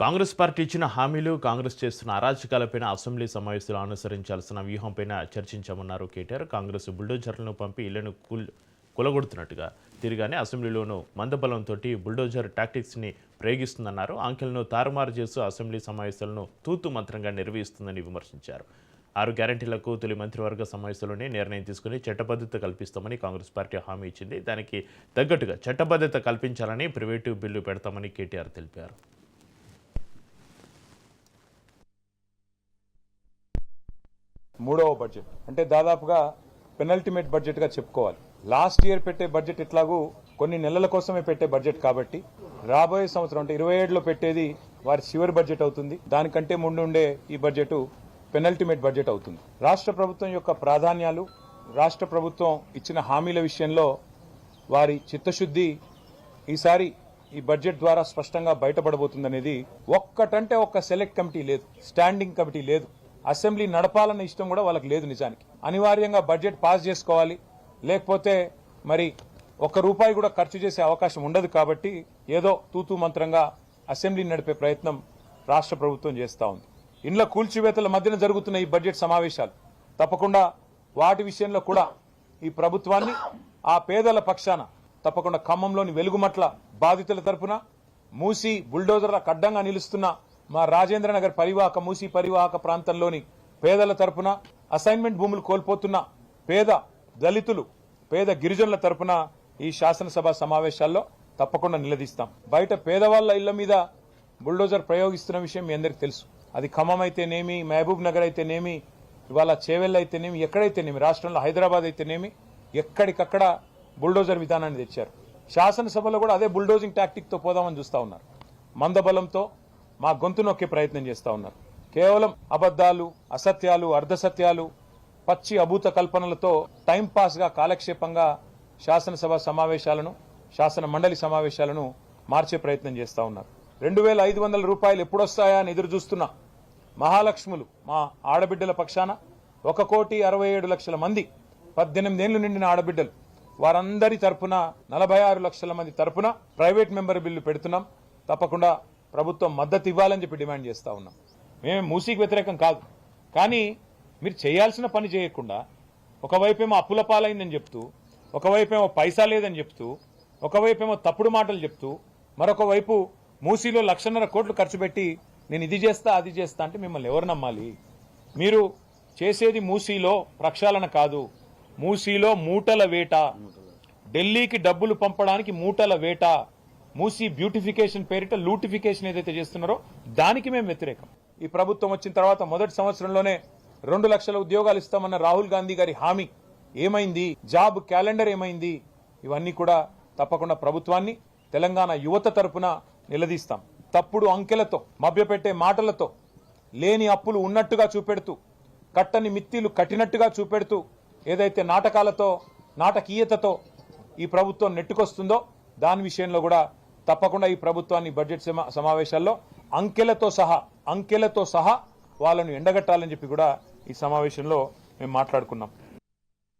Congress party ఇచ్చిన హామీలు, కాంగ్రెస్ చేస్తున్న అరాచకాలపైన అసెంబ్లీ సమావేశాలు అనుసరించాల్సిన వ్యూహంపైన చర్చించామన్నారు కేటీఆర్. కాంగ్రెస్ బుల్డోజర్లను పంపి ఇళ్లను కూలగొడుతున్నట్టుగా తిరిగానే అసెంబ్లీలోనూ మందబలంతో బుల్డోజర్ టాక్టిక్స్ని ప్రయోగిస్తుందన్నారు. ఆంక్షలను తారుమారు చేస్తూ అసెంబ్లీ సమావేశాలను తూతు మంత్రంగా నిర్వహిస్తుందని విమర్శించారు. 6 గ్యారంటీలకు తొలి మంత్రివర్గ సమావేశంలోనే నిర్ణయం తీసుకుని చట్టబద్ధత కల్పిస్తామని కాంగ్రెస్ పార్టీ హామీ ఇచ్చింది. దానికి తగ్గట్టుగా చట్టబద్ధత కల్పించాలని ప్రైవేటు బిల్లు పెడతామని కేటీఆర్ తెలిపారు. మూడవ బడ్జెట్ అంటే దాదాపుగా పెనల్టిమేట్ బడ్జెట్ గా చెప్పుకోవాలి. లాస్ట్ ఇయర్ పెట్టే బడ్జెట్ ఇట్లాగూ కొన్ని నెలల కోసమే పెట్టే బడ్జెట్ కాబట్టి రాబోయే సంవత్సరం అంటే 27లో పెట్టేది వారి చివరి బడ్జెట్ అవుతుంది. దానికంటే ముందు ఉండే ఈ బడ్జెట్ పెనల్టిమేట్ బడ్జెట్ అవుతుంది. రాష్ట్ర ప్రభుత్వం యొక్క ప్రాధాన్యాలు, రాష్ట్ర ప్రభుత్వం ఇచ్చిన హామీల విషయంలో వారి చిత్తశుద్ధి ఈసారి ఈ బడ్జెట్ ద్వారా స్పష్టంగా బయటపడబోతుందనేది ఒక్కటంటే ఒక్క సెలెక్ట్ కమిటీ లేదు, స్టాండింగ్ కమిటీ లేదు, అసెంబ్లీ నడపాలన్న ఇష్టం కూడా వాళ్ళకి లేదు. నిజానికి అనివార్యంగా బడ్జెట్ పాస్ చేసుకోవాలి, లేకపోతే మరి ₹1 కూడా ఖర్చు చేసే అవకాశం ఉండదు. కాబట్టి ఏదో తూతూ మంత్రంగా అసెంబ్లీ నడిపే ప్రయత్నం రాష్ట్ర ప్రభుత్వం చేస్తూ ఉంది. ఇండ్ల కూల్చివేతల మధ్యన జరుగుతున్న ఈ బడ్జెట్ సమావేశాలు తప్పకుండా వాటి విషయంలో కూడా ఈ ప్రభుత్వాన్ని ఆ పేదల పక్షాన తప్పకుండా ఖమ్మంలోని వెలుగుమట్ల బాధితుల తరపున, మూసి బుల్డోజర్ల అడ్డంగా నిలుస్తున్న మా రాజేంద్రనగర్ పరివాహక మూసి పరివాహక ప్రాంతంలోని పేదల తరపున, అసైన్మెంట్ భూములు కోల్పోతున్న పేద దళితులు, పేద గిరిజనుల తరపున ఈ శాసనసభ సమావేశాల్లో తప్పకుండా నిలదీస్తాం. బయట పేదవాళ్ల ఇళ్ల మీద బుల్డోజర్ ప్రయోగిస్తున్న విషయం మీ అందరికీ తెలుసు. అది ఖమ్మం అయితేనేమి, మహబూబ్ నగర్ అయితేనేమి, ఇవాళ చేవెళ్ల అయితేనేమి, ఎక్కడైతేనేమి, రాష్ట్రంలో హైదరాబాద్ అయితేనేమి, ఎక్కడికక్కడ బుల్డోజర్ విధానాన్ని తెచ్చారు. శాసనసభలో కూడా అదే బుల్డోజింగ్ టాక్టిక్ తో పోదామని చూస్తా ఉన్నారు. మందబలంతో మా గొంతు నొక్కే ప్రయత్నం చేస్తా ఉన్నారు. కేవలం అబద్దాలు, అసత్యాలు, అర్ధసత్యాలు, పచ్చి అభూత కల్పనలతో టైంపాస్ గా కాలక్షేపంగా శాసనసభ సమావేశాలను, శాసన మండలి సమావేశాలను మార్చే ప్రయత్నం చేస్తా ఉన్నారు. ₹2,500 ఎప్పుడొస్తాయా అని ఎదురు చూస్తున్న మహాలక్ష్ములు మా ఆడబిడ్డల పక్షాన 1,67,00,000 మంది 18 ఏళ్లు నిండిన ఆడబిడ్డలు వారందరి తరపున 46 లక్షల మంది తరపున ప్రైవేట్ మెంబర్ బిల్లు పెడుతున్నాం. తప్పకుండా ప్రభుత్వం మద్దతు ఇవ్వాలని చెప్పి డిమాండ్ చేస్తా ఉన్నాం. మేము మూసీకి వ్యతిరేకం కాదు, కానీ మీరు చేయాల్సిన పని చేయకుండా ఒకవైపేమో అప్పుల పాలైందని చెప్తూ, ఒకవైపేమో పైసా లేదని చెప్తూ, ఒకవైపేమో తప్పుడు మాటలు చెప్తూ, మరొక వైపు మూసీలో 1,50,000 కోట్లు ఖర్చు పెట్టి నేను ఇది చేస్తా అది చేస్తా అంటే మిమ్మల్ని ఎవరు నమ్మాలి? మీరు చేసేది మూసీలో ప్రక్షాళన కాదు, మూసీలో మూటల వేట, ఢిల్లీకి డబ్బులు పంపడానికి మూటల వేట, మూసీ బ్యూటిఫికేషన్ పేరిట లూటిఫికేషన్ ఏదైతే చేస్తున్నారో దానికి మేము వ్యతిరేకం. ఈ ప్రభుత్వం వచ్చిన తర్వాత మొదటి సంవత్సరంలోనే 2 లక్షల ఉద్యోగాలు ఇస్తామన్న రాహుల్ గాంధీ గారి హామీ ఏమైంది? జాబ్ క్యాలెండర్ ఏమైంది? ఇవన్నీ కూడా తప్పకుండా ప్రభుత్వాన్ని, తెలంగాణ యువత తరపున నిలదీస్తాం. తప్పుడు అంకెలతో, మభ్యపెట్టే మాటలతో, లేని అప్పులు ఉన్నట్టుగా చూపెడుతూ, కట్టని మిత్తిలు కట్టినట్టుగా చూపెడుతూ, ఏదైతే నాటకాలతో, నాటకీయతతో ఈ ప్రభుత్వం నెట్టుకొస్తుందో దాని విషయంలో కూడా తప్పకుండా ఈ ప్రభుత్వాన్ని బడ్జెట్ సమావేశాల్లో అంకెలతో సహా వాళ్ళను ఎండగట్టాలని చెప్పి కూడా ఈ సమావేశంలో మేము మాట్లాడుకున్నాం.